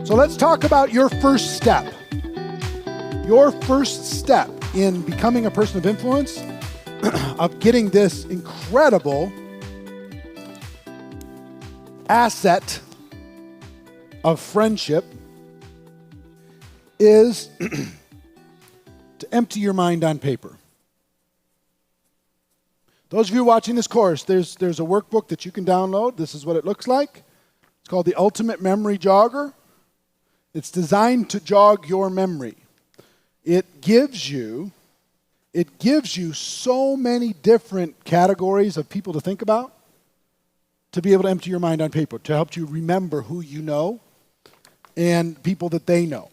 So let's talk about your first step. Your first step in becoming a person of influence, of getting this incredible asset of friendship, is to empty your mind on paper. Those of you watching this course, there's a workbook that you can download. This is what it looks like. It's called the Ultimate Memory Jogger. It's designed to jog your memory. It gives you so many different categories of people to think about, to be able to empty your mind on paper, to help you remember who you know and people that they know.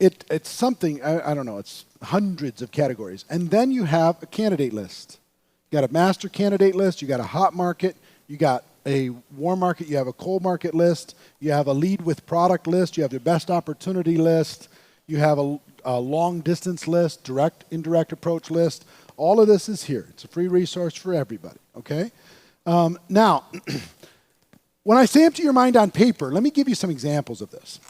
It's something, I don't know, it's hundreds of categories. And then you have a candidate list. You got a master candidate list, you got a hot market, you got a warm market, you have a cold market list, you have a lead with product list, you have your best opportunity list, you have a long distance list, direct, indirect approach list. All of this is here. It's a free resource for everybody, okay? Now, when I say empty your mind on paper, let me give you some examples of this.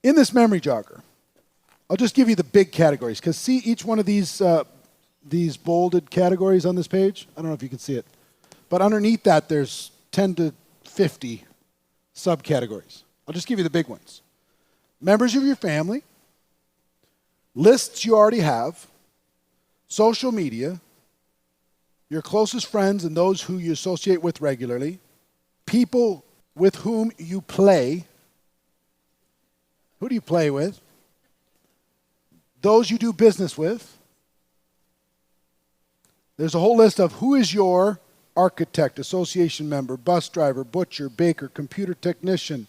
In this memory jogger, I'll just give you the big categories, because see each one of these bolded categories on this page? I don't know if you can see it. But underneath that, there's 10 to 50 subcategories. I'll just give you the big ones. Members of your family, lists you already have, social media, your closest friends and those who you associate with regularly, people with whom you play. Who do you play with? Those you do business with. There's a whole list of who is your architect, association member, bus driver, butcher, baker, computer technician,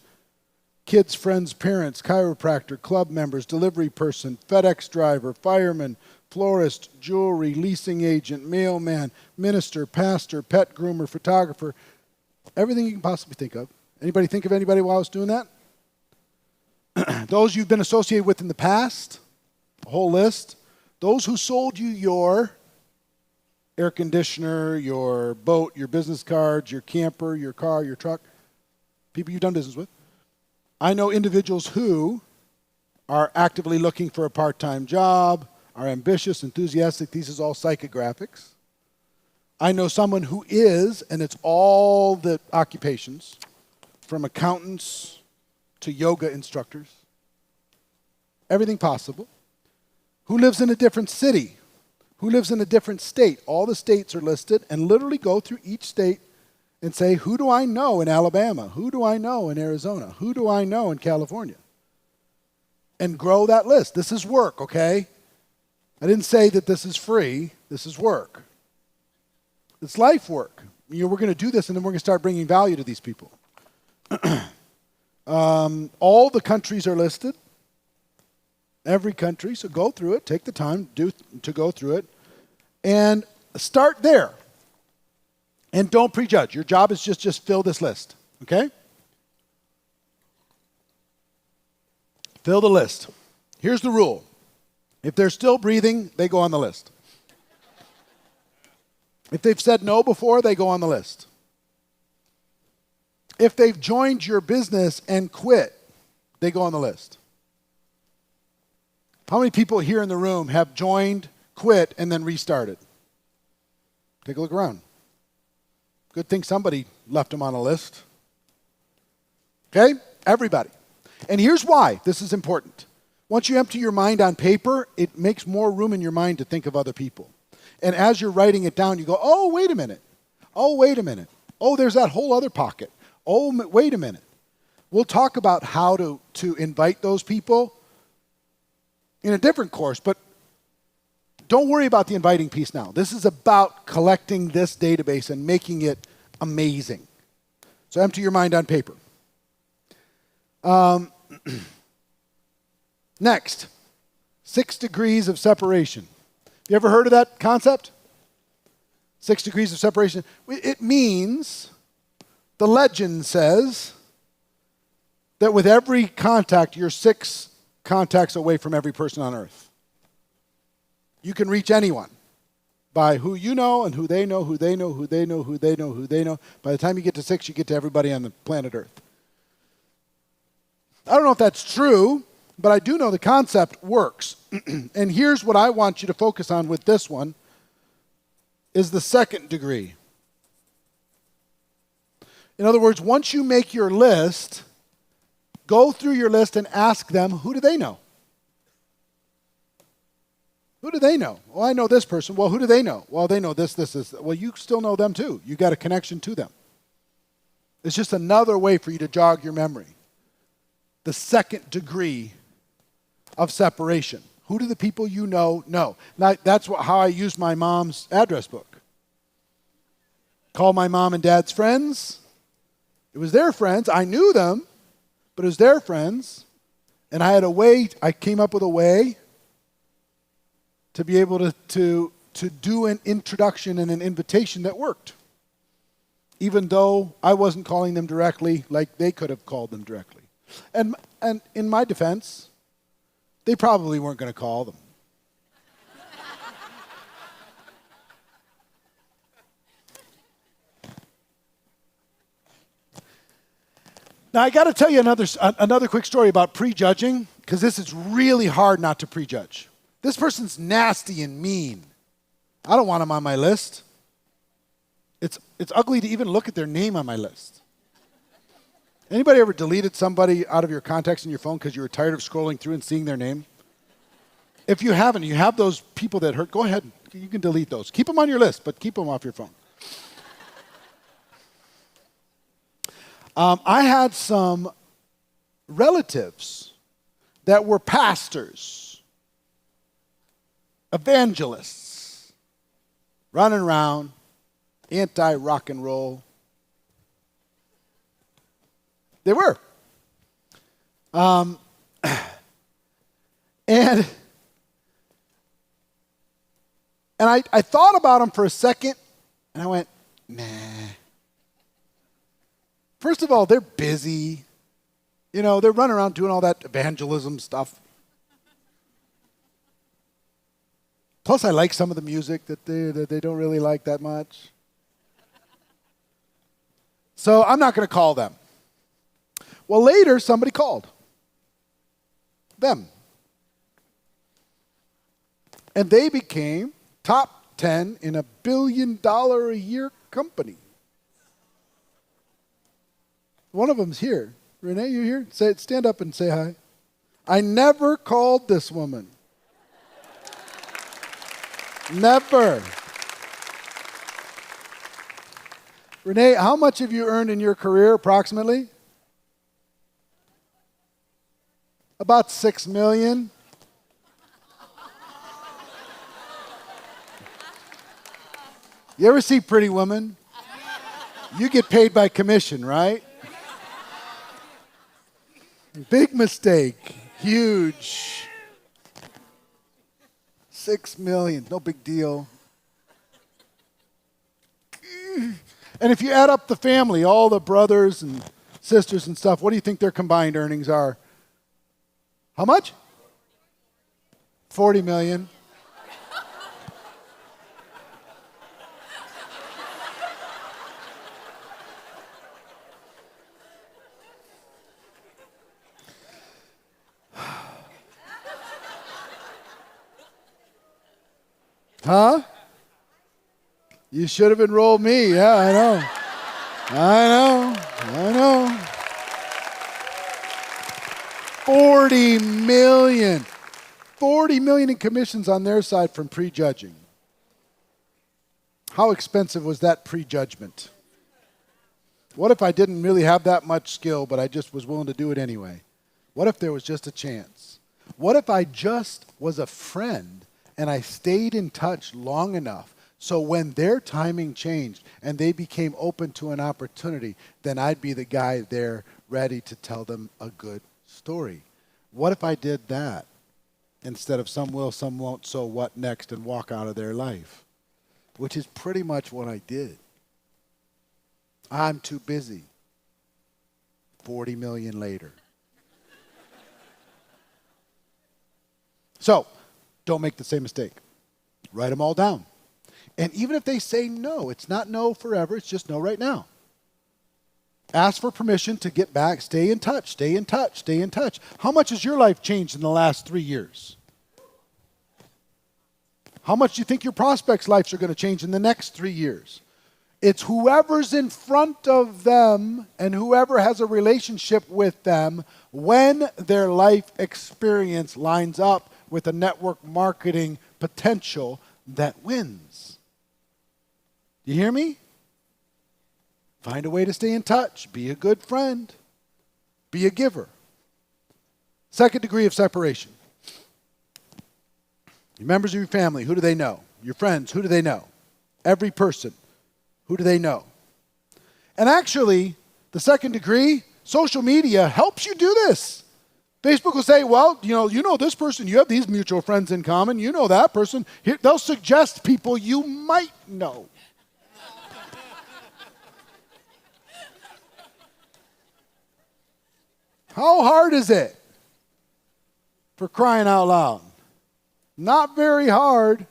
kids, friends, parents, chiropractor, club members, delivery person, FedEx driver, fireman, florist, jewelry, leasing agent, mailman, minister, pastor, pet groomer, photographer, everything you can possibly think of. Anybody think of anybody while I was doing that? Those you've been associated with in the past, a whole list. Those who sold you your air conditioner, your boat, your business cards, your camper, your car, your truck, people you've done business with. I know individuals who are actively looking for a part-time job, are ambitious, enthusiastic. These is all psychographics. I know someone who is, and it's all the occupations, from accountants to yoga instructors, everything possible. Who lives in a different city? Who lives in a different state? All the states are listed, and literally go through each state and say, who do I know in Alabama? Who do I know in Arizona? Who do I know in California? And grow that list. This is work, okay? I didn't say that this is free. This is work. It's life work. We're going to do this, and then we're going to start bringing value to these people. All the countries are listed. Every country. So go through it. Take the time to go through it. And start there. And don't prejudge. Your job is just fill this list. Okay? Fill the list. Here's the rule. If they're still breathing, they go on the list. If they've said no before, they go on the list. If they've joined your business and quit, they go on the list. How many people here in the room have joined, quit, and then restarted? Take a look around. Good thing somebody left them on a list. Okay? Everybody. And here's why this is important. Once you empty your mind on paper, it makes more room in your mind to think of other people. And as you're writing it down, you go, oh, wait a minute. Oh, wait a minute. Oh, there's that whole other pocket. Oh, wait a minute. We'll talk about how to invite those people in a different course, but don't worry about the inviting piece now. This is about collecting this database and making it amazing. So empty your mind on paper. Next, 6 degrees of separation. You ever heard of that concept? 6 degrees of separation. It means, the legend says, that with every contact, you're 6 contacts away from every person on earth. You can reach anyone. by who you know and who they know, who they know, who they know, who they know, who they know. By the time you get to 6, you get to everybody on the planet Earth. I don't know if that's true, but I do know the concept works. And here's what I want you to focus on with this one, is the second degree. In other words, once you make your list, go through your list and ask them, who do they know? Who do they know? Well, I know this person. Well, who do they know? Well, they know this, this, this. Well, you still know them too. You got a connection to them. It's just another way for you to jog your memory. The second degree of separation. Who do the people you know know? Now, that's how I use my mom's address book. Call my mom and dad's friends. It was their friends. I knew them, but it was their friends. And I came up with a way to be able to do an introduction and an invitation that worked. Even though I wasn't calling them directly like they could have called them directly. And in my defense, they probably weren't going to call them. Now, I got to tell you another quick story about prejudging, because this is really hard not to prejudge. This person's nasty and mean. I don't want them on my list. It's ugly to even look at their name on my list. Anybody ever deleted somebody out of your contacts in your phone because you were tired of scrolling through and seeing their name? If you haven't, you have those people that hurt, go ahead. You can delete those. Keep them on your list, but keep them off your phone. I had some relatives that were pastors, evangelists, running around, anti-rock and roll. They were. And I thought about them for a second, and I went, nah. First of all, they're busy. You know, they're running around doing all that evangelism stuff. Plus, I like some of the music that they don't really like that much. So I'm not going to call them. Well, later, somebody called them. And they became top 10 in a $1 billion a year company. One of them's here. Renee, you here? Stand up and say hi. I never called this woman. Never. Renee, how much have you earned in your career approximately? About $6 million. You ever see Pretty Woman? You get paid by commission, right? Big mistake. Huge. $6 million. No big deal. And if you add up the family, all the brothers and sisters and stuff, what do you think their combined earnings are? How much? 40 million. Huh? You should have enrolled me. Yeah, I know. I know. 40 million. 40 million in commissions on their side from prejudging. How expensive was that prejudgment? What if I didn't really have that much skill, but I just was willing to do it anyway? What if there was just a chance? What if I just was a friend and I stayed in touch long enough so when their timing changed and they became open to an opportunity, then I'd be the guy there ready to tell them a good story? What if I did that instead of some will, some won't, so what next, and walk out of their life? Which is pretty much what I did. I'm too busy. 40 million later. So, don't make the same mistake. Write them all down. And even if they say no, it's not no forever, it's just no right now. Ask for permission to get back, stay in touch, stay in touch, stay in touch. How much has your life changed in the last 3 years? How much do you think your prospects' lives are going to change in the next 3 years? It's whoever's in front of them and whoever has a relationship with them when their life experience lines up with a network marketing potential that wins. You hear me? Find a way to stay in touch. Be a good friend. Be a giver. Second degree of separation. Your members of your family, who do they know? Your friends, who do they know? Every person, who do they know? And actually, the second degree, social media helps you do this. Facebook will say, well, you know this person, you have these mutual friends in common, you know that person. Here, they'll suggest people you might know. How hard is it? For crying out loud. Not very hard.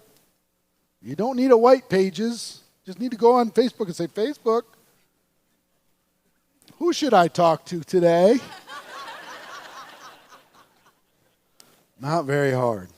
You don't need a white pages. Just need to go on Facebook and say, Facebook, who should I talk to today? Not very hard.